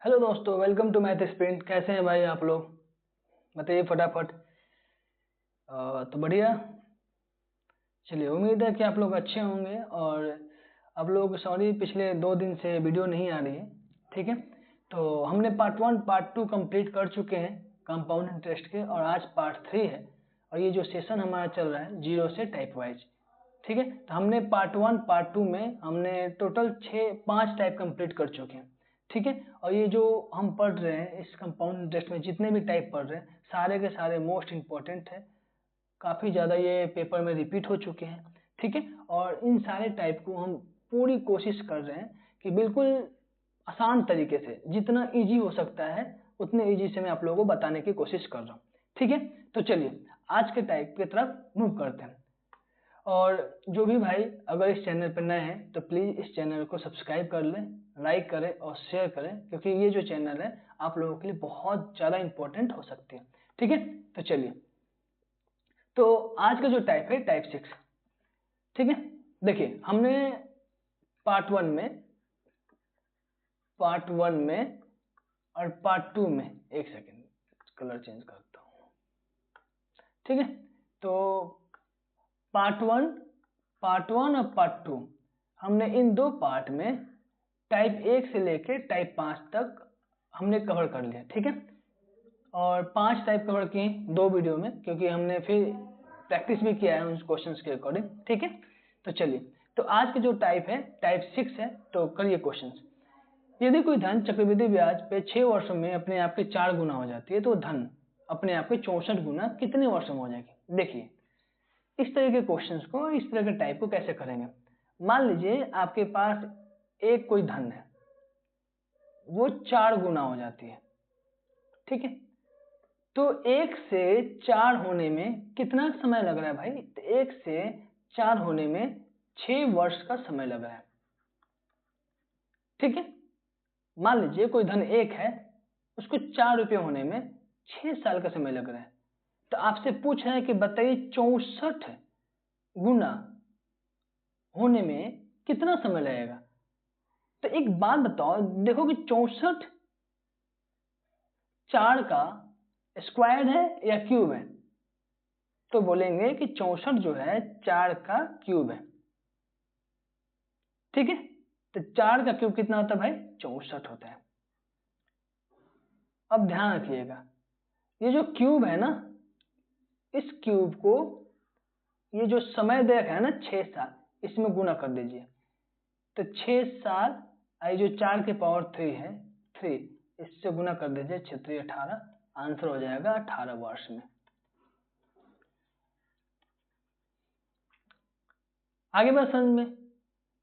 Hello दोस्तों, welcome to math sprint. कैसे हैं भाई आप लोग? बताइए फटाफट। तो बढ़िया। चलिए, उम्मीद है कि आप लोग अच्छे होंगे। और आप लोग सॉरी, पिछले 2 दिन से वीडियो नहीं आ रही है। ठीक है, तो हमने पार्ट 1 पार्ट 2 कंप्लीट कर चुके हैं कंपाउंड इंटरेस्ट के, और आज पार्ट 3 है। और ये जो सेशन हमारा चल रहा है जीरो से टाइप वाइज। ठीक है, तो हमने पार्ट 1 पार्ट 2 में हमने टोटल 5 टाइप कंप्लीट कर चुके हैं। ठीक है, और ये जो हम पढ़ रहे हैं इस कंपाउंड इंटरेस्ट में जितने भी टाइप पढ़ रहे हैं सारे के सारे मोस्ट इंपॉर्टेंट है। काफ़ी ज़्यादा ये पेपर में रिपीट हो चुके हैं। ठीक है, और इन सारे टाइप को हम पूरी कोशिश कर रहे हैं कि बिल्कुल आसान तरीके से, जितना इजी हो सकता है उतने इजी से मैं आप लोगों को बताने की कोशिश कर रहा हूँ। ठीक है, तो चलिए आज के टाइप की तरफ मूव करते हैं। और जो भी भाई अगर इस चैनल पर नए हैं तो प्लीज़ इस चैनल को सब्सक्राइब कर लें, लाइक करें और शेयर करें, क्योंकि ये जो चैनल है आप लोगों के लिए बहुत ज़्यादा इंपॉर्टेंट हो सकती है। ठीक है, तो चलिए, तो आज का जो टाइप है टाइप 6। ठीक है, देखिए हमने पार्ट 1 में और पार्ट 2 में, एक सेकेंड कलर चेंज करता हूँ। ठीक है, तो पार्ट 1 और पार्ट 2 हमने इन 2 पार्ट में टाइप 1 से लेके टाइप 5 तक हमने कवर कर लिया। ठीक है, और 5 टाइप कवर किए 2 वीडियो में, क्योंकि हमने फिर प्रैक्टिस भी किया है उन क्वेश्चंस के अकॉर्डिंग। ठीक है, तो चलिए, तो आज के जो टाइप है टाइप 6 है। तो करिए क्वेश्चंस। यदि कोई धन चक्रवृद्धि ब्याज पे 6 वर्षों में अपने आप के 4 गुना हो जाती है, तो धन अपने आप के 64 गुना कितने वर्षों में हो जाएगी? देखिए, इस तरह के क्वेश्चंस को, इस तरह के टाइप को कैसे करेंगे। मान लीजिए आपके पास एक कोई धन है, वो 4 गुना हो जाती है। ठीक है, तो 1 से 4 होने में कितना समय लग रहा है भाई? तो 1 से 4 होने में 6 वर्ष का समय लग रहा है। ठीक है, मान लीजिए कोई धन 1 है, उसको 4 रुपये होने में 6 साल का समय लग रहा है। तो आपसे पूछ रहे हैं कि बताइए 64 गुना होने में कितना समय लगेगा। तो एक बात बताओ, देखो कि 64 4 का स्क्वायर है या क्यूब है? तो बोलेंगे कि 64 जो है 4 का क्यूब है। ठीक है, तो 4 का क्यूब कितना होता है भाई? 64 होता है। अब ध्यान रखिएगा, ये जो क्यूब है ना, इस क्यूब को ये जो समय दे रखा है ना 6 साल, इसमें गुना कर दीजिए। तो 6 साल, ये जो 4 के पावर 3 है 3, इससे गुना कर दीजिए। 6 3 18, आंसर हो जाएगा 18 वर्ष में। आगे बढ़ समझ में।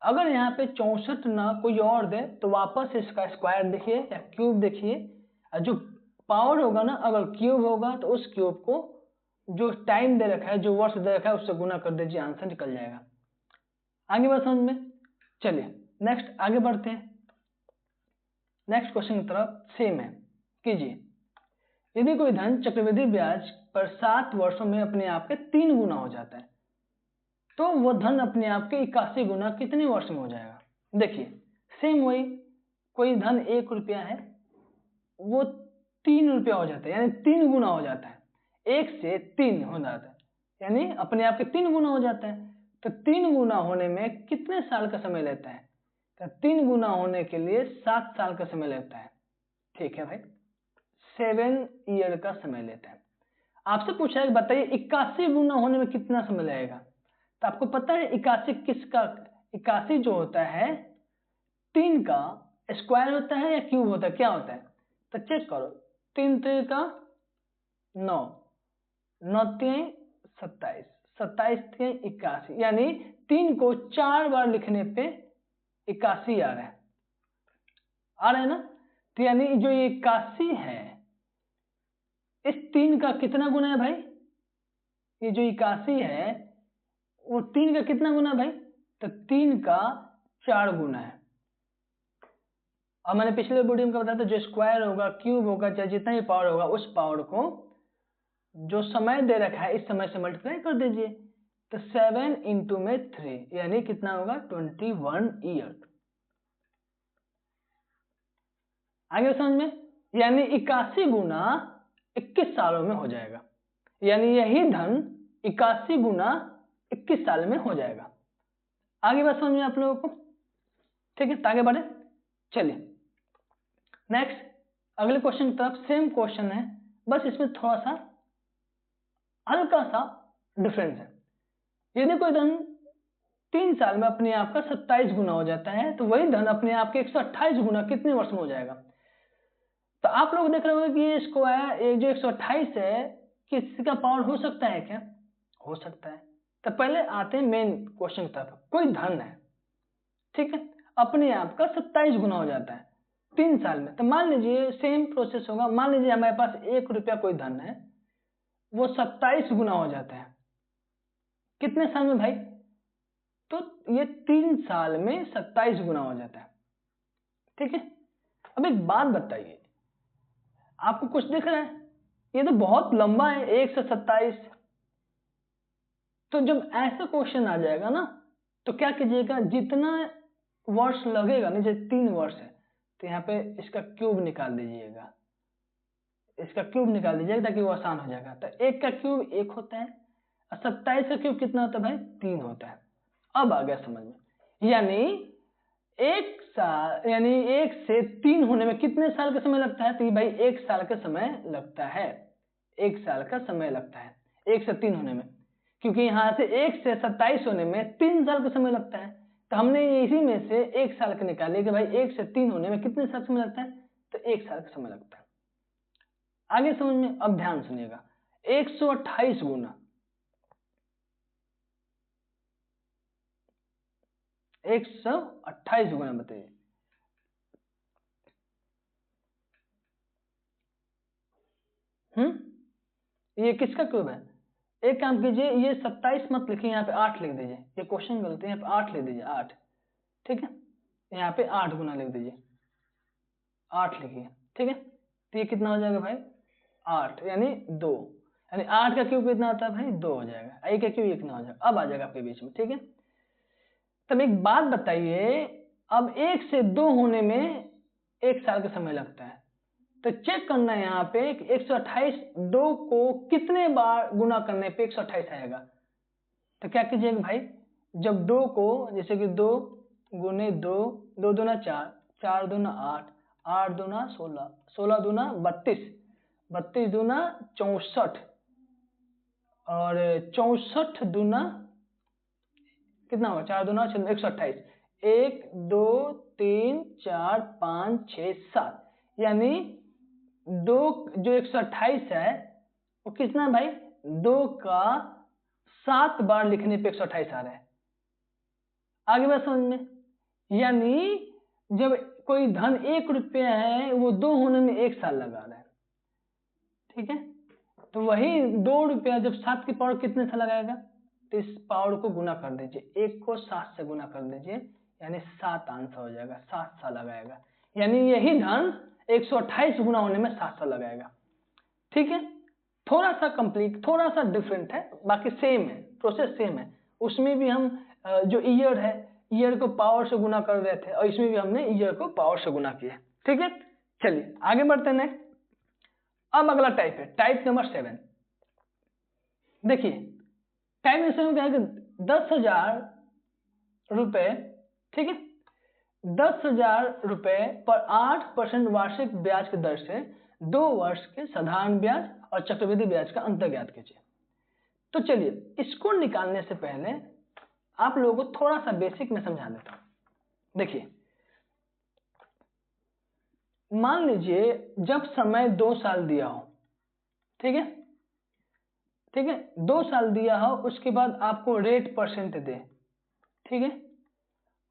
अगर यहाँ पे 64 ना कोई और दे तो वापस इसका स्क्वायर देखिए या क्यूब देखिए, और जो पावर होगा ना, अगर क्यूब होगा तो उस क्यूब को जो टाइम दे रखा है, जो वर्ष दे रखा है, उससे गुना कर दीजिए, आंसर निकल जाएगा। आगे बढ़ समझ में। चलिए नेक्स्ट आगे बढ़ते हैं। नेक्स्ट क्वेश्चन की तरफ सेम है, कीजिए। यदि कोई धन चक्रवृद्धि ब्याज पर 7 वर्षों में अपने आप के 3 गुना हो जाता है, तो वह धन अपने आप के 81 गुना कितने वर्ष में हो जाएगा? देखिए सेम वही, कोई धन 1 रुपया है, वो 3 रुपया हो जाता है, यानी 3 गुना हो जाता है। 1 से 3 हो जाता है, यानी अपने आप के 3 गुना हो जाता है। तो 3 गुना होने में कितने साल का समय लेता है? तो 3 गुना होने के लिए 7 साल का समय लेता है। ठीक है भाई, 7 ईयर का समय लेता है। आपसे पूछा है बताइए 81 गुना होने में कितना समय लगेगा? तो आपको पता है 81 किसका? 81 जो होता है 3 का स्क्वायर होता है या क्यूब होता है, क्या होता है? तो चेक करो, 3 3 का 9, 9 3 27, 27 3 81, यानी 3 को 4 बार लिखने पे 81 आ रहा है। आ रहा है ना? तो यानी जो ये 81 है, इस 3 का कितना गुना है भाई? ये जो 81 है वो 3 का कितना गुना भाई? तो 3 का 4 गुना है। और मैंने पिछले वीडियो में बताया था, जो स्क्वायर होगा, क्यूब होगा, चाहे जितना भी पावर होगा, उस पावर को जो समय दे रखा है इस समय से मल्टीप्लाई कर दीजिए। तो 7 इंटू में 3, यानी कितना होगा? 21 ईयर। आगे समझ में, यानी 81 गुना 21 सालों में हो जाएगा, यानी यही धन 81 गुना 21 साल में हो जाएगा। आगे बात समझ में आप लोगों को, ठीक है, आगे बढ़े। चलिए नेक्स्ट अगले क्वेश्चन की तरफ, सेम क्वेश्चन है, बस इसमें थोड़ा सा हल्का सा डिफरेंस है। यदि कोई धन 3 साल में अपने आप का 27 गुना हो जाता है, तो वही धन अपने आप के 128 गुना कितने वर्ष में हो जाएगा? तो आप लोग देख रहे हो कि ये स्क्वायर, ये जो 128 है, किसी का पावर हो सकता है क्या? हो सकता है। तो पहले आते हैं मेन क्वेश्चन की तरफ। कोई धन है, ठीक है, अपने आप का 27 गुना हो जाता है 3 साल में। तो मान लीजिए सेम प्रोसेस होगा, मान लीजिए हमारे पास 1 रुपया कोई धन है, वो 27 गुना हो जाता है कितने साल में भाई? तो ये 3 साल में 27 गुना हो जाता है, ठीक है। अब एक बात बताइए, आपको कुछ दिख रहा है? ये तो बहुत लंबा है, 1 से 27। तो जब ऐसा क्वेश्चन आ जाएगा ना, तो क्या कीजिएगा, जितना वर्ष लगेगा ना, जैसे 3 वर्ष है, तो यहाँ पे इसका क्यूब निकाल दीजिएगा, इसका क्यूब निकाल दीजिएगा ताकि वो आसान हो जाएगा। तो 1 का क्यूब 1 होता है, और 27 का क्यूब कितना होता है भाई? 3 होता है। अब आ गया समझ में, यानी 1 साल, यानी 1 से 3 होने में कितने साल का समय लगता है? तो भाई 1 साल का समय लगता है, 1 साल का समय लगता है 1 से 3 होने में, क्योंकि यहाँ से 1 से 27 होने में 3 साल का समय लगता है। तो हमने इसी में से 1 साल का निकाले कि भाई 1 से 3 होने में कितने साल समय लगता है? तो 1 साल का समय लगता है। आगे समझ में, अब ध्यान सुनिएगा, 128 गुना 128 गुना, बताइए ये किसका क्यूब है? एक काम कीजिए, ये 27 मत लिखिए, यहाँ पे 8 लिख दीजिए, ये क्वेश्चन गलती है, यहाँ पे 8 लिख दीजिए, 8, ठीक है, यहाँ पे 8 गुना लिख दीजिए, 8 लिखिए, ठीक है। तो ये कितना हो जाएगा भाई? 8, यानी 2, यानी 8 का क्यूब कितना आता है भाई? 2 हो जाएगा। आई का क्यूब 1 ना हो जाएगा। अब आ जाएगा आपके बीच में, ठीक है। तब एक बात बताइए, अब 1 से 2 होने में 1 साल का समय लगता है, तो चेक करना है यहाँ पे 128, 2 को कितने बार गुना करने पे 128 आएगा? तो क्या कीजिएगा भाई, जब 2 को, जैसे कि 2 गुने 2, 2 दूना 4, 4 दूना 8, 8 दूना 16, 16 दूना 32, 32 दूना 64, और 64 दूना कितना होगा? 4 दूना 128, 1 2 3 4 5 6 7, यानी 2 जो 128 है वो कितना है भाई? 2 का 7 बार लिखने पे 128 आ रहा है। आगे बात समझ में, यानी जब कोई धन 1 रुपया है, वो 2 होने में 1 साल लगा रहा है, ठीक है। तो वही 2 रुपया जब 7 की पावर कितने से लगाएगा? तो इस पावर को गुना कर दीजिए, 1 को 7 से गुना कर दीजिए, यानी 7 आंसर हो जाएगा, 7 साल लगाएगा, यानी यही धन 128 गुना होने में 7 साल लगाएगा, ठीक है। थोड़ा सा कंप्लीट, थोड़ा सा डिफरेंट है, बाकी सेम है, प्रोसेस सेम है। उसमें भी हम जो ईयर है, ईयर को पावर से गुना कर रहे थे, और इसमें भी हमने ईयर को पावर से गुना किया, ठीक है। चलिए आगे बढ़ते हैं नेक्स्ट। अब अगला टाइप है, टाइप नंबर 7। देखिए टाइप नंबर 7 क्या है कि 10,000 रुपए, ठीक है, 10,000 रुपए पर 8% वार्षिक ब्याज की दर से 2 वर्ष के साधारण ब्याज और चक्रवृद्धि ब्याज का अंतर ज्ञात कीजिए। तो चलिए इसको निकालने से पहले आप लोगों को थोड़ा सा बेसिक में समझा देता हूं। देखिए मान लीजिए जब समय 2 साल दिया हो, ठीक है, ठीक है, 2 साल दिया हो, उसके बाद आपको रेट परसेंट दे, ठीक है,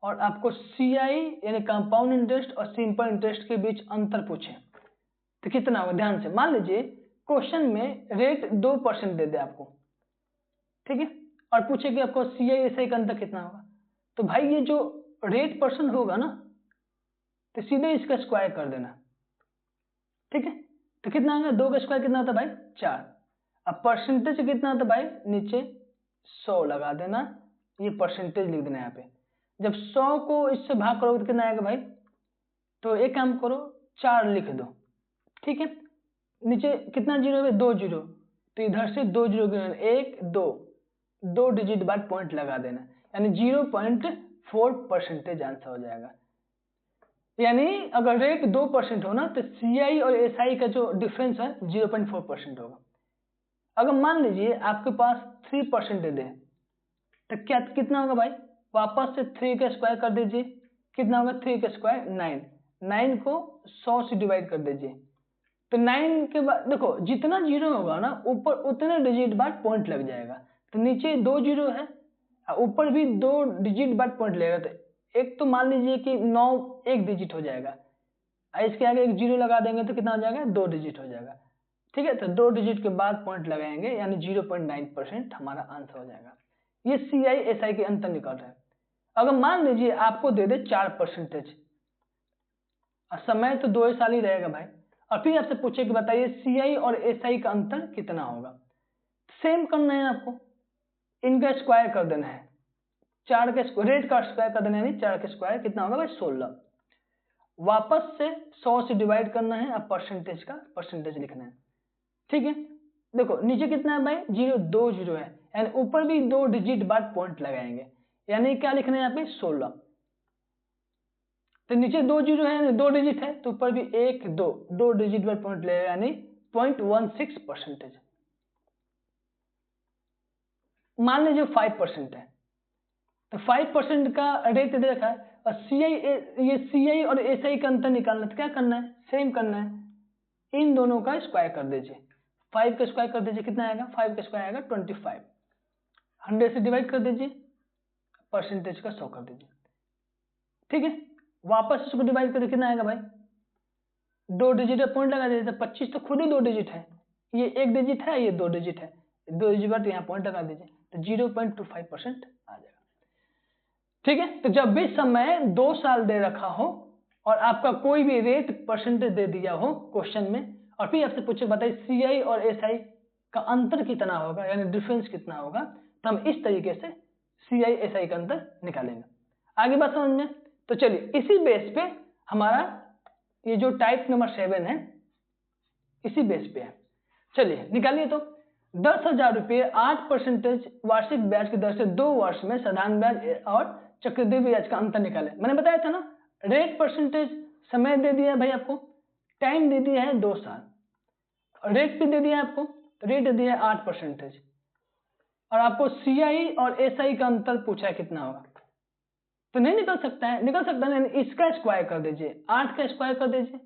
और आपको सीआई यानी कंपाउंड इंटरेस्ट और सिंपल इंटरेस्ट के बीच अंतर पूछे, तो कितना होगा? ध्यान से मान लीजिए क्वेश्चन में रेट 2% दे दे आपको, ठीक है, और पूछे कि आपको सीआई एसआई का अंतर कितना होगा। तो भाई ये जो रेट परसेंट होगा ना, तो सीधे इसका स्क्वायर कर देना, ठीक है। तो कितना आएगा? 2 का स्क्वायर कितना होता है भाई? 4। अब परसेंटेज कितना होता है भाई? नीचे 100 लगा देना, ये परसेंटेज लिख देना यहाँ पे। जब 100 को इससे भाग करोगे तो कितना आएगा भाई? तो एक काम करो, 4 लिख दो, ठीक है। नीचे कितना जीरो है, 2 जीरो, तो इधर से 2 जीरो गिनना, 1 2, 2 डिजिट बाद पॉइंट लगा देना, यानी 0.4% आंसर हो जाएगा। यानी अगर रेट 2% हो ना तो CI और SI का जो डिफरेंस है 0.4% होगा। अगर मान लीजिए आपके पास 3% दे दे तो क्या कितना होगा भाई, वापस से 3 का स्क्वायर कर दीजिए, कितना होगा 3 का स्क्वायर 9, 9 को 100 से डिवाइड कर दीजिए, तो 9 के बाद देखो जितना जीरो होगा ना ऊपर उतने डिजिट बाद पॉइंट लग जाएगा, तो नीचे 2 जीरो है, ऊपर भी 2 डिजिट बाद पॉइंट लगेगा, तो एक तो मान लीजिए कि 9 एक डिजिट हो जाएगा, इसके आगे एक जीरो लगा देंगे तो कितना हो जाएगा, 2 डिजिट हो जाएगा, ठीक है। तो 2 डिजिट के बाद पॉइंट लगाएंगे, यानी 0.9% हमारा आंसर हो जाएगा। ये CI SI के अंतर निकल रहा है। अगर मान लीजिए आपको दे दे 4%, और समय तो 2 साल ही रहेगा भाई, और फिर आपसे पूछे कि बताइए CI और SI का अंतर कितना होगा, सेम करना है आपको, इनका स्क्वायर कर देना है, 4 के रेट का स्क्वायर कर देना है, यानी 4 के स्क्वायर कितना होगा भाई 16, वापस से 100 से डिवाइड करना है, अब परसेंटेज का परसेंटेज लिखना है, ठीक है। देखो नीचे कितना है भाई 0 2 जीरो है, यानी ऊपर भी 2 डिजिट बाद पॉइंट लगाएंगे, यानी क्या लिखना है यहाँ पे 16, तो नीचे 2 जीरो है यानी 2 डिजिट है, तो ऊपर भी 1 2, 2 डिजिट बाद पॉइंट लगेगा, यानी 0.16%। मान लीजिए 5% है, तो 5% का रेट दे रखा है, और CI और SI का अंतर निकालना, तो क्या करना है, सेम करना है, इन दोनों का स्क्वायर कर दीजिए, 5 का स्क्वायर कर दीजिए, कितना आएगा 5 का स्क्वायर आएगा 25, 100 से डिवाइड कर दीजिए, परसेंटेज का 100 कर दीजिए, ठीक है। वापस इसको डिवाइड करके कितना आएगा भाई, 2 डिजिट का पॉइंट लगा दीजिए, 25 तो खुद ही 2 डिजिट है, ये 1 डिजिट है, ये 2 डिजिट है, 2 डिजिट बाद यहाँ पॉइंट लगा दीजिए, तो 0.25% आ जाएगा, ठीक है। तो जब भी समय 2 साल दे रखा हो और आपका कोई भी रेट परसेंटेज दे दिया हो क्वेश्चन में, और फिर आपसे पूछे बताइए CI और SI का अंतर कितना होगा, यानी डिफरेंस कितना होगा, तो हम इस तरीके से CI SI का अंतर निकालेंगे। आगे बात समझ में, तो चलिए इसी बेस पे हमारा ये जो टाइप नंबर 7 है इसी बेस पे है, चलिए निकालिए। तो 10,000 रुपये 8% वार्षिक ब्याज की दर से 2 वर्ष में साधारण ब्याज और चक्रवृद्धि ब्याज का अंतर निकाले। मैंने बताया था ना, रेट परसेंटेज समय दे दिया है भाई आपको, टाइम दे दिया है 2 साल, और रेट भी दे दिया है आपको, रेट दे दिया है 8%, और आपको CI और SI का अंतर पूछा है कितना होगा, तो नहीं निकल सकता है, निकल सकता है, इसका स्क्वायर कर दीजिए, 8 का स्क्वायर कर दीजिए,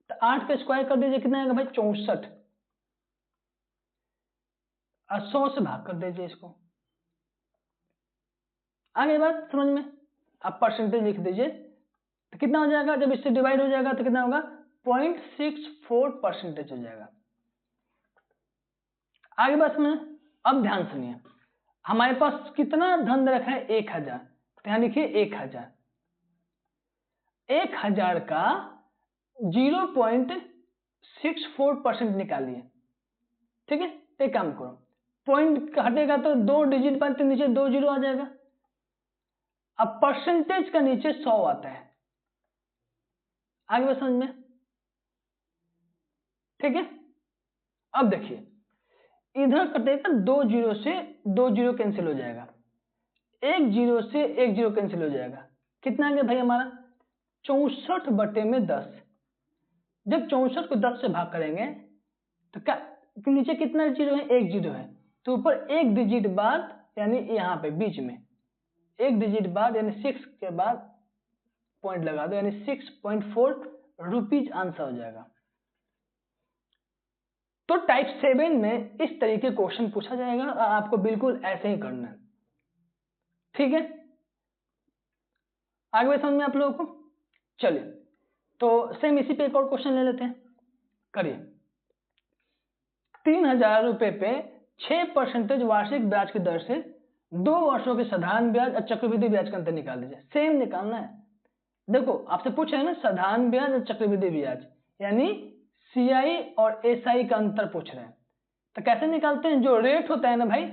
तो 8 का स्क्वायर कर दीजिए, कितना आएगा भाई 64, और 100 से भाग कर दीजिए इसको। आगे बात समझ में, आप परसेंटेज लिख दीजिए, तो कितना हो जाएगा, जब इससे डिवाइड हो जाएगा तो कितना होगा 0.64% हो जाएगा। आगे बात समझ, अब ध्यान सुनिए, हमारे पास कितना धन रखा है 1000, तो यहां लिखिए 1000, 1000 का 0.64% निकालिए, ठीक है। एक काम करो, पॉइंट हटेगा तो 2 डिजिट पर नीचे 2 जीरो आ जाएगा, अब परसेंटेज का नीचे 100 आता है, आगे बात समझ में, ठीक है। अब देखिए इधर कटेगा 2 जीरो से 2 जीरो कैंसिल हो जाएगा, 1 जीरो से 1 जीरो कैंसिल हो जाएगा, कितना आ गया भाई हमारा 64/10। जब 64 को 10 से भाग करेंगे तो क्या नीचे कितना जीरो है, 1 जीरो है, तो ऊपर 1 डिजिट बाद, यानी यहाँ पे बीच में 1 डिजिट बाद, यानी 6 के बाद पॉइंट लगा दो, यानी 6.4 रुपीज आंसर हो जाएगा। तो टाइप 7 में इस तरीके क्वेश्चन पूछा जाएगा, और आपको बिल्कुल ऐसे ही करना है, ठीक है। आगे समझ में आप लोगों को, चलिए तो सेम इसी पे एक और क्वेश्चन ले लेते हैं, करिए। 3000 रुपए पे 6% वार्षिक ब्याज की दर से 2 वर्षों के साधारण ब्याज और चक्रवृद्धि ब्याज का अंतर निकाल दीजिए, सेम निकालना है। देखो आपसे पूछा है ना साधारण ब्याज और चक्रवृद्धि ब्याज, यानी CI और SI का अंतर पूछ रहे हैं, तो कैसे निकालते हैं, जो रेट होता है ना भाई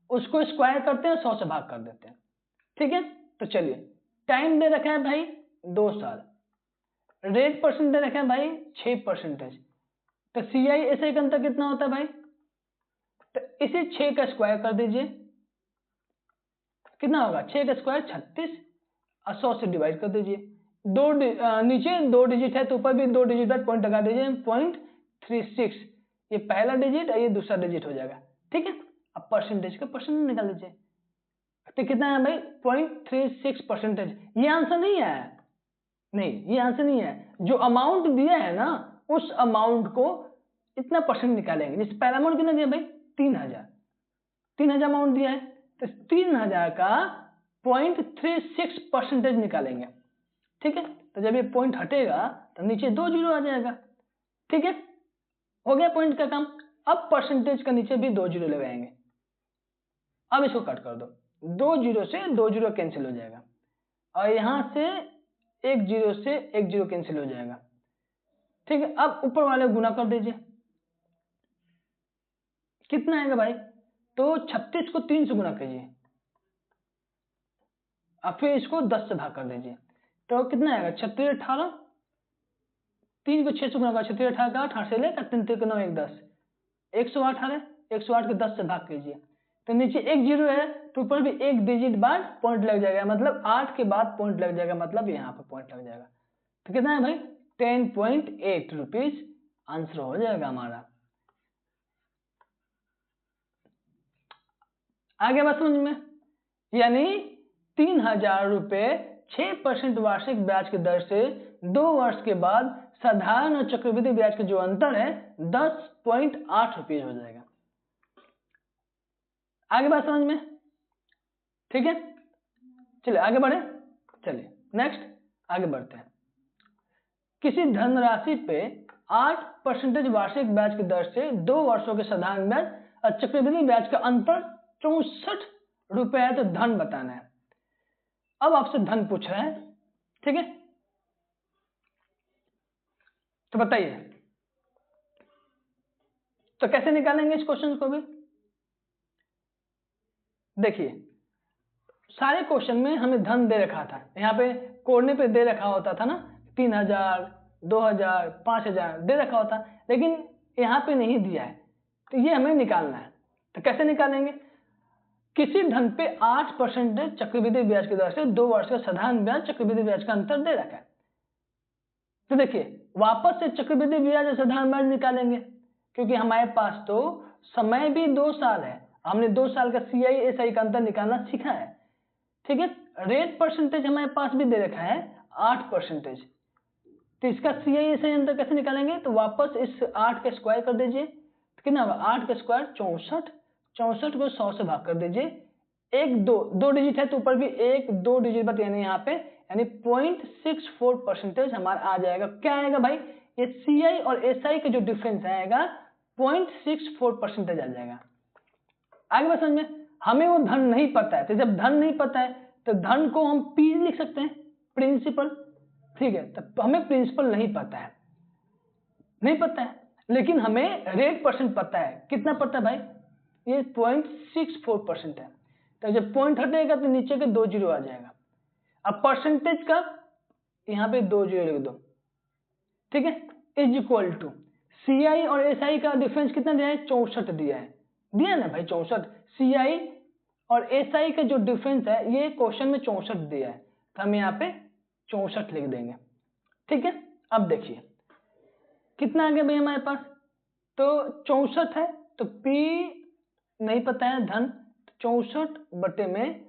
उसको स्क्वायर करते हैं, 100 से भाग कर देते हैं, ठीक है। तो चलिए टाइम दे रखा है भाई 2 साल, रेट परसेंटेज रखें भाई 6%, तो CI/SI का अंतर कितना होता है भाई, तो इसे 6 का स्क्वायर कर दीजिए, कितना होगा 6 का स्क्वायर 36 और 100 से डिवाइड कर दीजिए, नीचे 2 डिजिट है तो ऊपर भी 2 डिजिट बाद पॉइंट लगा दीजिए 0.36, ये पहला डिजिट और ये दूसरा डिजिट हो जाएगा, ठीक है। अब परसेंटेज का परसेंटेज निकाल लीजिए, तो कितना है भाई 0.36%, ये आंसर नहीं है, नहीं ये आंसर नहीं है, जो अमाउंट दिया है ना उस अमाउंट को इतना परसेंट निकालेंगे। जैसे पहला अमाउंट कितना दिया भाई 3000 अमाउंट दिया है, तो 3000 का 0.36% निकालेंगे, ठीक है। तो जब ये पॉइंट हटेगा तो नीचे 2 जीरो आ जाएगा, ठीक है, हो गया पॉइंट का काम। अब परसेंटेज का नीचे भी 2 जीरो लगाएंगे, अब इसको कट कर दो, 2 जीरो से 2 जीरो कैंसिल हो जाएगा और यहां से 1 जीरो से 1 जीरो कैंसिल हो जाएगा, ठीक है। अब ऊपर वाले गुना कर दीजिए, कितना आएगा भाई, तो 36 को 3 से गुना कीजिए और फिर इसको 10 से भाग कर दीजिए, तो कितना आएगा 36 18, 3 को 6 से गुना कर 36 18 का 8 से लेकर 3 3 9 1 10, 108 आ रहा है, 108 को 10 से भाग कीजिए, तो नीचे 1 जीरो है तो ऊपर भी 1 डिजिट बाद पॉइंट लग जाएगा, मतलब 8 के बाद पॉइंट लग जाएगा, मतलब यहाँ पे पॉइंट लग जाएगा, तो कितना है भाई 10.8 रुपीज आंसर हो जाएगा हमारा। आगे बात समझ में, यानी 3000 रुपये 6% वार्षिक ब्याज की दर से 2 वर्ष के बाद साधारण और चक्रवृद्धि ब्याज का जो अंतर है 10.8 रुपये हो जाएगा। आगे बात समझ में, ठीक है, चलिए आगे बढ़े, चलिए नेक्स्ट आगे बढ़ते हैं। किसी धनराशि पे 8% वार्षिक ब्याज की दर से 2 वर्षों के साधारण ब्याज और चक्रवृद्धि ब्याज का अंतर 64 रुपए है, तो धन बताना है। अब आपसे धन पूछ रहा है, ठीक है, तो बताइए तो कैसे निकालेंगे इस क्वेश्चन को भी। देखिए सारे क्वेश्चन में हमें धन दे रखा था, यहाँ पे कोने पे दे रखा होता था ना 3000 2000 5000 दे रखा होता, लेकिन यहाँ पे नहीं दिया है, तो ये हमें निकालना है। तो कैसे निकालेंगे, किसी धन पे 8% चक्रवृद्धि ब्याज की दर से 2 वर्ष का साधारण ब्याज चक्रवृद्धि ब्याज का अंतर दे रखा है, तो देखिए वापस से चक्रवृद्धि ब्याज और साधारण ब्याज निकालेंगे, क्योंकि हमारे पास तो समय भी 2 साल है, हमने 2 साल का CI/SI का अंतर निकालना सीखा है, ठीक है। रेट परसेंटेज हमारे पास भी दे रखा है 8%, तो इसका CI/SI अंतर कैसे निकालेंगे, तो वापस इस 8 का स्क्वायर कर दीजिए, तो कितना होगा 8 का स्क्वायर 64, 64 को 100 से भाग कर दीजिए, 1 2 डिजिट है तो ऊपर भी 1 2 डिजिट बत यानी यहाँ पे यानी 0.64% हमारा आ जाएगा। क्या आएगा भाई, ये CI और SI का जो डिफरेंस आएगा 0.64% आ जाएगा। आगे बात समझ में, हमें वो धन नहीं पता है, तो जब धन नहीं पता है तो धन को हम P लिख सकते हैं, प्रिंसिपल, ठीक है। तो हमें प्रिंसिपल नहीं पता है, लेकिन हमें रेट परसेंट पता है, कितना पता है भाई, ये 0.64% है, तो जब पॉइंट हटेगा तो नीचे के 2 जीरो आ जाएगा। अब परसेंटेज का यहाँ पे 2 जीरो लिख दो, ठीक है, इज इक्वल टू CI और SI का डिफरेंस कितना दिया है 64 दिया है ना भाई 64, CI और SI का जो डिफरेंस है ये क्वेश्चन में 64 दिया है, तो हम यहाँ पे 64 लिख देंगे, ठीक है। अब देखिए कितना आ गया भाई हमारे पास, तो 64 है, तो P नहीं पता है धन, 64 बटे में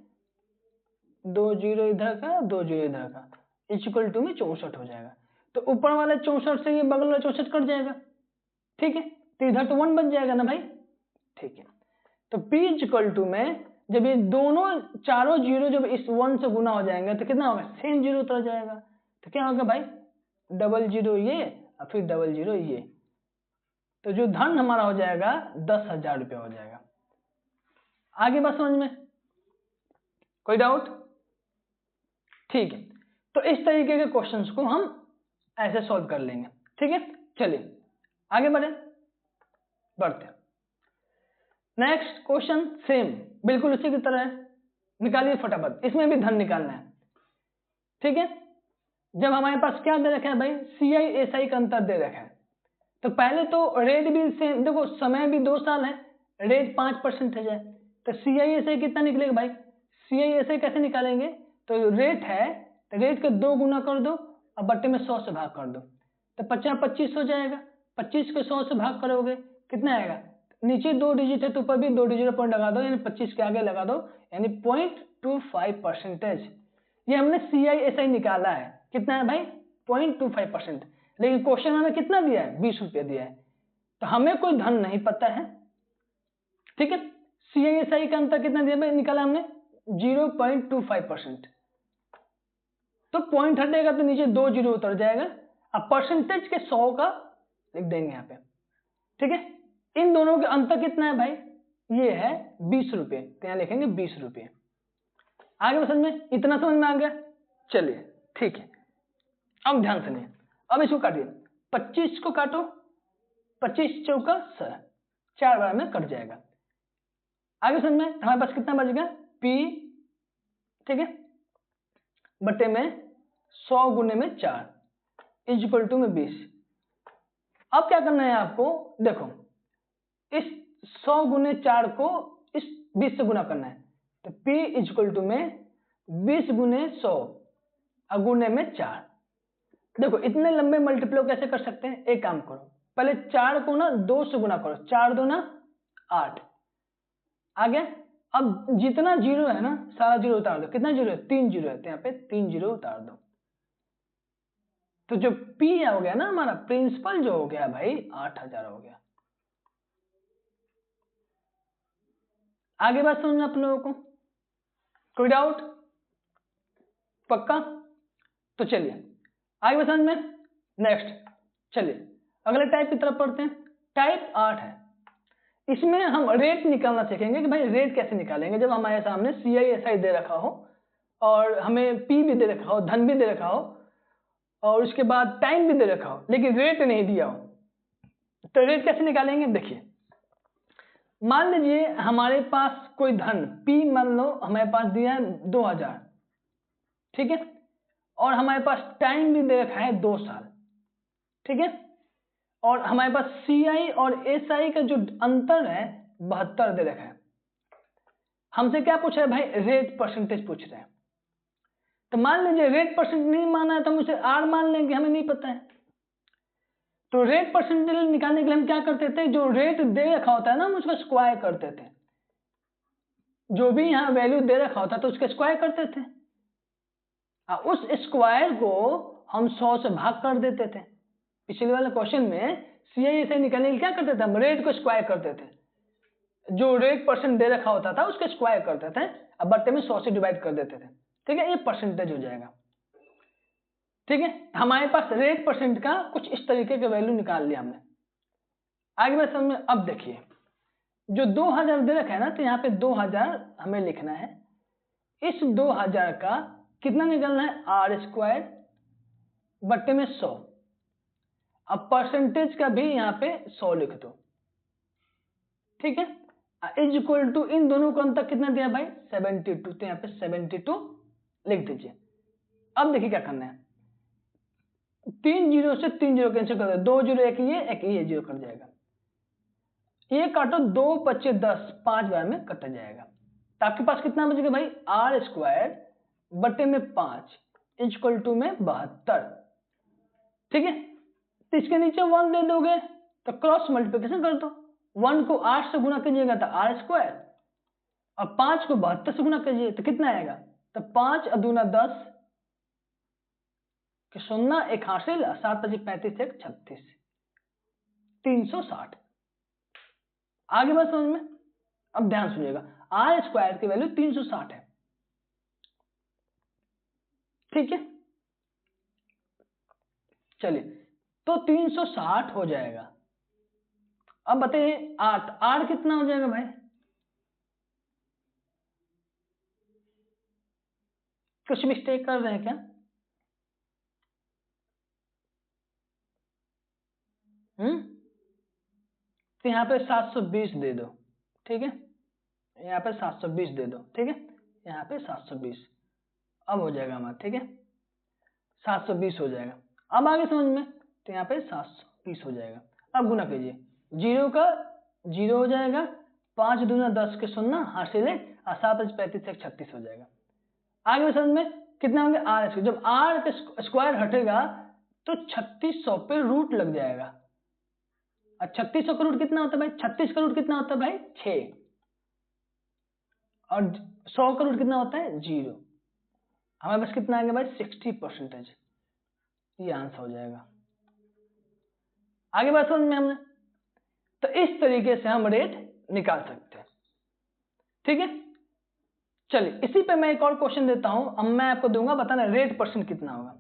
2 जीरो इधर का 2 जीरो इधर का इक्वल टू में 64 हो जाएगा, तो ऊपर वाला 64 से ये बगल वाला 64 कट जाएगा, ठीक है, तो इधर तो 1 बच जाएगा ना भाई, ठीक है। तो P इक्वल टू में जब ये दोनों चारों जीरो जब इस 1 से गुना हो जाएंगे तो कितना होगा सेम जीरो उतर जाएगा, तो क्या होगा भाई डबल जीरो ये और फिर डबल जीरो ये, तो जो धन हमारा हो जाएगा 10,000 रुपया हो जाएगा। आगे बात समझ में, कोई डाउट, ठीक है। तो इस तरीके के क्वेश्चंस को हम ऐसे सॉल्व कर लेंगे, ठीक है। चलिए आगे बढ़ते हैं। नेक्स्ट क्वेश्चन सेम बिल्कुल उसी की तरह है, निकालिए फटाफट, इसमें भी धन निकालना है, ठीक है। जब हमारे पास क्या दे रखा है भाई, CI/SI का अंतर दे रखा है, तो पहले तो रेट भी सेम, देखो समय भी 2 साल है, रेट 5% है, तो CI/SI कितना निकलेगा भाई, CI/SI कैसे निकालेंगे, तो रेट है तो रेट के 2 गुना कर दो और बट्टे में 100 से भाग कर दो, तो 50/25 हो जाएगा, 25 को 100 से भाग करोगे कितना आएगा, नीचे 2 डिजिट है तो ऊपर भी 2 डिजिट पॉइंट लगा दो, यानी 25 के आगे लगा दो, यानी 0.25%। ये हमने CI/SI निकाला है, कितना है भाई 0.25%, लेकिन क्वेश्चन हमें कितना दिया है, 20 रुपये दिया है, तो हमें कोई धन नहीं पता है, ठीक है। CI/SI का अंतर कितना दिया भाई, निकाला हमने 0.25%, तो पॉइंट हटेगा तो नीचे 2 जीरो उतर जाएगा, अब परसेंटेज के 100 का लिख देंगे यहाँ पे, ठीक है। इन दोनों के अंतर कितना है भाई, ये है 20 रुपये, तो यहाँ लिखेंगे 20 रुपये। आगे समझ में, इतना समझ में आ गया, चलिए ठीक है। अब ध्यान सुनिए, अब इसको काटिए, 25 को काटो, 25 चौका 100, 4 बार में कट जाएगा। आगे समझ में, हमारे पास कितना बचेगा P, ठीक है, बटे में 100 गुने में 4 इक्वल टू में 20। अब क्या करना है आपको, देखो इस 100 गुने 4 को इस 20 से गुना करना है, तो P इक्वल टू में 20 गुने 100 और गुने में 4। देखो इतने लंबे मल्टीप्लाई कैसे कर सकते हैं, एक काम करो, पहले 4 को ना 2 से गुना करो, 4 2 ना 8, आ गया। अब जितना जीरो है ना सारा जीरो उतार दो, कितना जीरो है, 3 जीरो है, तो यहाँ पे 3 जीरो उतार दो, तो जो P हो गया ना हमारा प्रिंसिपल जो हो गया भाई 8000 हो गया। आगे बात समझना आप लोगों को, कोई डाउट, पक्का, तो चलिए आगे बात समझ में। नेक्स्ट चलिए अगले टाइप की तरफ पढ़ते हैं, टाइप 8 है, इसमें हम रेट निकालना सीखेंगे कि भाई रेट कैसे निकालेंगे, जब हमारे सामने CI/SI दे रखा हो और हमें P भी दे रखा हो, धन भी दे रखा हो और उसके बाद टाइम भी दे रखा हो, लेकिन रेट नहीं दिया हो, तो रेट कैसे निकालेंगे। देखिए मान लीजिए हमारे पास कोई धन P मान लो हमारे पास दिया है 2000, ठीक है, और हमारे पास टाइम भी दे रखा है 2 साल, ठीक है, और हमारे पास CI और SI का जो अंतर है 72 दे रखा है। हमसे क्या पूछ रहा है भाई, रेट परसेंटेज पूछ रहे हैं, तो मान लीजिए रेट परसेंट नहीं माना है तो हम उसे R मान लेंगे, हमें नहीं पता है, तो रेट परसेंटेज निकालने के लिए हम क्या करते थे, जो रेट दे रखा होता है ना हम उसका स्क्वायर करते थे, जो भी यहाँ वैल्यू दे रखा होता तो उसका स्क्वायर करते थे, उस स्क्वायर को हम 100 से भाग कर देते थे। पिछले वाले क्वेश्चन में CI/SI निकालने के लिए क्या करते थे, हम रेट को स्क्वायर करते थे, जो रेट परसेंट दे रखा होता था उसका स्क्वायर करते थे, अब बट्टे में 100 से डिवाइड कर देते थे, ठीक है, ये परसेंटेज हो जाएगा, ठीक है। हमारे पास रेट परसेंट का कुछ इस तरीके का वैल्यू निकाल लिया हमने। आगे बात समझ में, अब देखिए जो 2000 दे रखा है ना, तो यहाँ पे 2000 हमें लिखना है, इस 2000 का कितना निकलना है, R² बट्टे में 100, अब परसेंटेज का भी यहाँ पे 100 लिख दो, ठीक है, इक्वल टू इन दोनों का अंतर कितना दिया भाई 72, तो यहाँ पे 72 लिख दीजिए। अब देखिए क्या करना है, 3 जीरो से 3 जीरो कैंसिल कर दो, 2 जीरो एक ये जीरो कट जाएगा, ये काटो 2 25 10, 5 बार में कट जाएगा, तो आपके पास कितना बचेगा भाई R² बटे में 5 इक्वल टू में 72, ठीक है। तो इसके नीचे 1 दे दोगे तो क्रॉस मल्टीप्लिकेशन कर दो, 1 को 8 से गुना कीजिएगा तो R² और 5 को 72 से गुना कीजिए तो कितना आएगा, तो 5 दूना 10 कि 0 एक हासिल, 7 5 35 1 36, 360। आगे बात समझ में, अब ध्यान सुनिएगा, R² की वैल्यू 360 है, ठीक है, चलिए तो 360 हो जाएगा। अब बताइए 8 R कितना हो जाएगा भाई, कुछ मिस्टेक कर रहे हैं क्या, तो यहाँ पे 720 दे दो, ठीक है, यहाँ पे 720 दे दो, ठीक है, यहाँ पे 720, अब हो जाएगा हमारा, ठीक है, 720 हो जाएगा। अब आगे समझ में, तो यहाँ पे 720 हो जाएगा। अब गुना कीजिए, 0 का 0 हो जाएगा, 5 दूना 10 के 0 हासिल 7 35 से 36 हो जाएगा। आगे समझ में कितना होंगे आर स्क्वायर, जब आर का स्क्वायर हटेगा तो 3600 पे रूट लग जाएगा। और 3600 का रूट कितना होता है भाई, 36 का रूट कितना होता है भाई 6, और 100 का रूट कितना होता है 0। हमारे पास कितना आएगा भाई 60%, ये आंसर हो जाएगा। आगे बात समझ में हमने, तो इस तरीके से हम रेट निकाल सकते हैं, ठीक है। चलिए इसी पे मैं एक और क्वेश्चन देता हूं, अब मैं आपको दूंगा, बताना रेट परसेंट कितना होगा,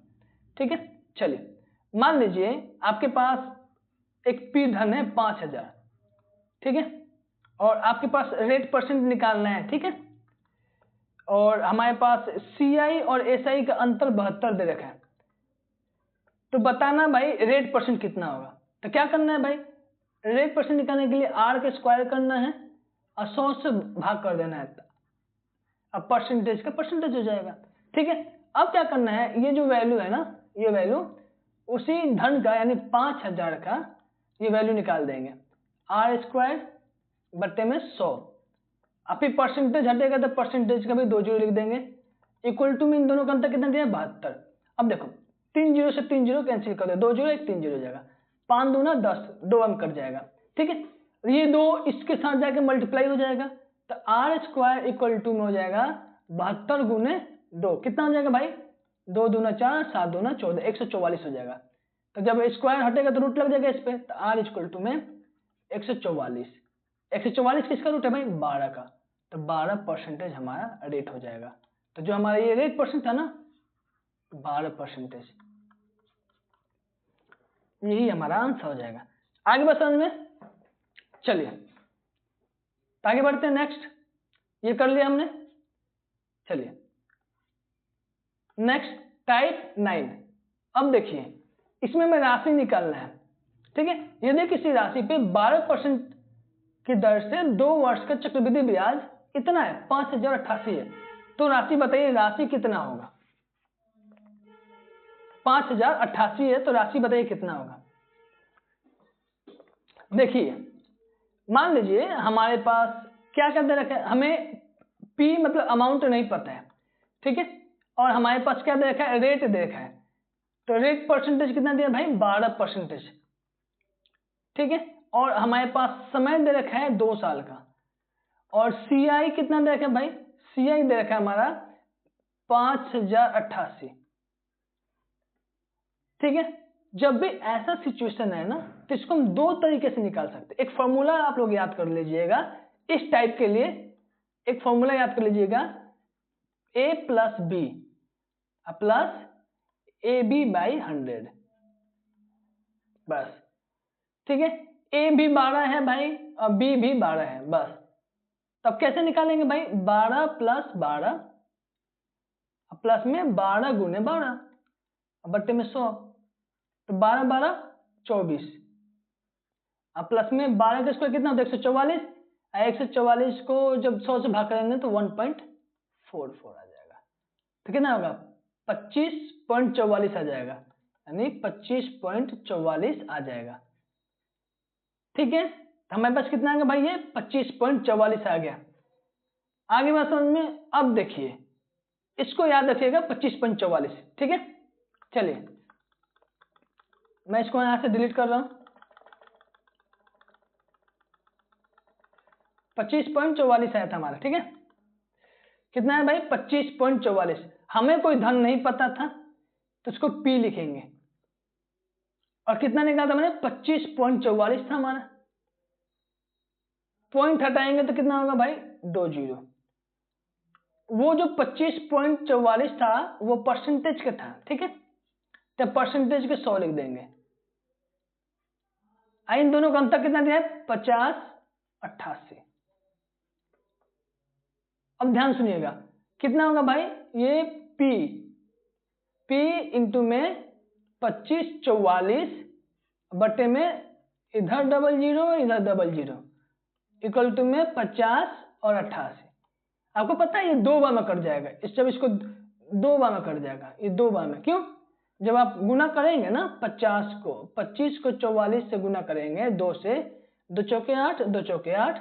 ठीक है। चलिए मान लीजिए आपके पास एक पी धन है 5000, ठीक है, और आपके पास रेट परसेंट निकालना है, ठीक है, और हमारे पास सीआई और एसआई का अंतर 72 दे रखा है, तो बताना भाई रेट परसेंट कितना होगा। तो क्या करना है भाई, रेट परसेंट निकालने के लिए आर का स्क्वायर करना है और 100 से भाग कर देना है, अब परसेंटेज का परसेंटेज हो जाएगा, ठीक है। अब क्या करना है, ये जो वैल्यू है ना, ये वैल्यू उसी धन का यानी 5000 का ये वैल्यू निकाल देंगे, आर स्क्वायर बट्टे में 100, अब फिर परसेंटेज हटेगा तो परसेंटेज का भी 2 जीरो लिख देंगे, इक्वल टू में इन दोनों का अंतर कितना दिया 72। अब देखो 3 जीरो से 3 जीरो कैंसिल कर दो, 2 जीरो 1 3 जीरो हो जाएगा, 5 दूना 10, 2 अंक कट जाएगा, ठीक है। ये 2 इसके साथ जाके मल्टीप्लाई हो जाएगा, तो आर स्क्वायर इक्वल टू में हो जाएगा 72 गुने 2, कितना हो जाएगा भाई 2 दूना 4, 7 दूना 14, 144 हो जाएगा। तो जब स्क्वायर हटेगा तो रूट लग जाएगा इस पे, तो आर इक्वल टू में 144, 144 किसका रूट है भाई 12 का, तो 12% हमारा रेट हो जाएगा। तो जो हमारा ये रेट परसेंट था ना 12%, यही हमारा आंसर हो जाएगा। आगे बस समझ में, चलिए आगे बढ़ते हैं नेक्स्ट, ये कर लिया हमने। चलिए नेक्स्ट टाइप 9, अब देखिए इसमें मैं राशि निकालना है, ठीक है। यदि किसी राशि पे 12% की दर से 2 वर्ष का चक्रवृद्धि ब्याज इतना है 5088 है, तो राशि बताइए राशि कितना होगा, 5088 है तो राशि बताइए कितना होगा। देखिए मान लीजिए हमारे पास क्या क्या दे रखा है, हमें पी मतलब अमाउंट नहीं पता है, ठीक है, और हमारे पास क्या दे रखा है रेट दे रखा है, तो रेट परसेंटेज कितना दिया भाई 12%, ठीक है, और हमारे पास समय दे रखा है 2 साल का, और सीआई कितना दे रखा है भाई, सीआई दे रखा है हमारा 5088, ठीक है। जब भी ऐसा सिचुएशन है ना तो इसको हम 2 तरीके से निकाल सकते हैं। एक फॉर्मूला आप लोग याद कर लीजिएगा इस टाइप के लिए, एक फॉर्मूला याद कर लीजिएगा a plus B plus A B by 100, बस, ठीक है। a भी 12 है भाई और b भी 12 है, बस। तब कैसे निकालेंगे भाई 12 प्लस 12 प्लस में 12 गुने 12 बट्टे में 100, तो 12 12 24, अब प्लस में 12 का स्क्वायर कितना होता है 144, 144 को जब 100 से भाग करेंगे तो 1.44 आ जाएगा, तो कितना होगा 25.44 आ जाएगा, यानी 25.44 आ जाएगा, ठीक है। हमारे पास कितना आ गया भाई ये 25.44 आ गया। आगे बात समझ में, अब देखिए इसको याद रखिएगा 25.44, ठीक है। चलिए मैं इसको यहां से डिलीट कर रहा हूं, 25.44 आया था हमारा, ठीक है। कितना है भाई 25.44, हमें कोई धन नहीं पता था तो उसको पी लिखेंगे, और कितना निकाला था मैंने 25.44 था हमारा, पॉइंट हटाएंगे तो कितना होगा भाई 2 जीरो, वो जो 25.44 था वो परसेंटेज का था, ठीक है, तो परसेंटेज के 100 लिख देंगे, इन दोनों का अंतर कितना दिया है 5088। अब ध्यान सुनिएगा कितना होगा भाई ये P इंटू में 2544 बटे में इधर डबल जीरो इधर डबल जीरो इक्वल टू में 50 और 88। आपको पता है ये 2 बार में कट जाएगा, जब इसको 2 बार में कट जाएगा, ये 2 बार में, क्यों जब आप गुना करेंगे ना 25 को 44 से गुना करेंगे 2 से, 2 चौके 8, 2 चौके 8,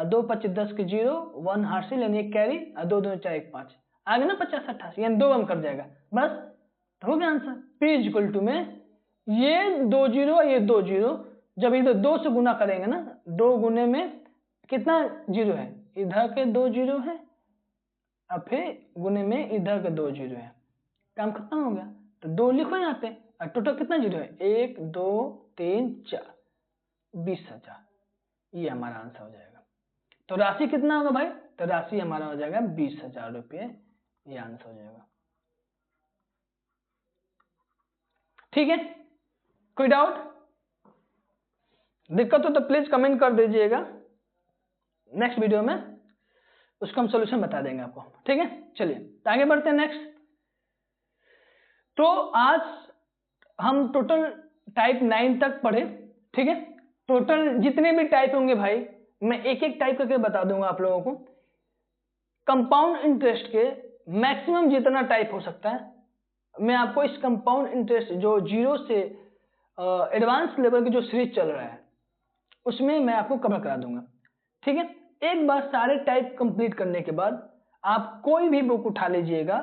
2 25 10 के 0, 1 हासिल यानी एक कैरी, 2 2 4 1 5, आ गया ना 50 88 यानी 2 कम जाएगा, बस हो गया आंसर। P इक्वल टू में ये 2 0 ये 2 0, जब इधर 2 से गुना करेंगे ना, 2 गुने में कितना 0 है, इधर के 2 0 है और फिर गुने में इधर के 2 0 है, काम खत्म हो गया। तो 2 लिखो यहाँ पे, टोटल कितना 0 है, 1 2 3 4, 20,000, ये हमारा आंसर हो जाएगा। तो राशि कितना होगा भाई, तो राशि हमारा हो जाएगा 20,000 रुपये, ये आंसर हो जाएगा। ठीक है, कोई डाउट, दिक्कत हो तो प्लीज कमेंट कर दीजिएगा, नेक्स्ट वीडियो में उसका हम सोल्यूशन बता देंगे आपको। ठीक है, चलिए आगे बढ़ते हैं नेक्स्ट। तो आज हम टोटल टाइप 9 तक पढ़े। ठीक है, टोटल जितने भी टाइप होंगे भाई मैं एक एक टाइप करके बता दूंगा आप लोगों को। कंपाउंड इंटरेस्ट के मैक्सिमम जितना टाइप हो सकता है मैं आपको इस कंपाउंड इंटरेस्ट जो 0 से एडवांस लेवल की जो सीरीज चल रहा है उसमें मैं आपको कवर करा दूंगा। ठीक है, एक बार सारे टाइप कंप्लीट करने के बाद आप कोई भी बुक उठा लीजिएगा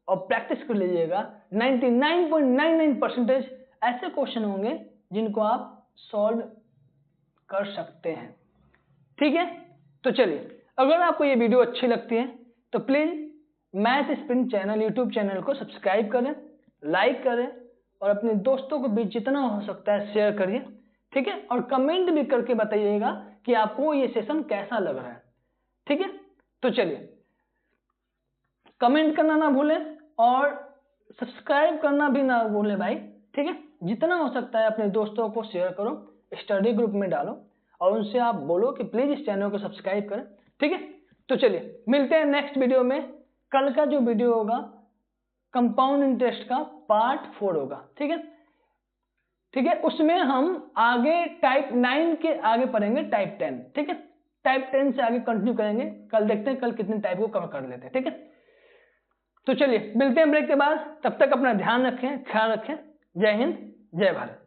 और प्रैक्टिस कर लीजिएगा। 99.99% ऐसे क्वेश्चन होंगे जिनको आप सॉल्व कर सकते हैं। ठीक है, तो चलिए, अगर आपको ये वीडियो अच्छी लगती है तो please math sprint channel YouTube channel को सब्सक्राइब करें, लाइक करें और अपने दोस्तों को भी जितना हो सकता है शेयर करिए। ठीक है, और कमेंट भी करके बताइएगा कि आपको ये सेशन कैसा लग रहा है। ठीक है, तो चलिए, कमेंट करना ना भूलें और सब्सक्राइब करना भी ना भूलें भाई। ठीक है, जितना हो सकता है अपने दोस्तों को शेयर करो, स्टडी ग्रुप में डालो और उनसे आप बोलो कि प्लीज इस चैनल को सब्सक्राइब करें। ठीक है, तो चलिए मिलते हैं नेक्स्ट वीडियो में। कल का जो वीडियो होगा कंपाउंड इंटरेस्ट का पार्ट 4 होगा। ठीक है, ठीक है, उसमें हम आगे टाइप 9 के आगे पढ़ेंगे टाइप 10। ठीक है, टाइप 10 से आगे कंटिन्यू करेंगे। कल देखते हैं कल कितने टाइप को कवर कर लेते हैं। ठीक है, तो चलिए मिलते हैं ब्रेक के बाद, तब तक अपना ध्यान रखें, ख्याल रखें। जय हिंद, जय भारत।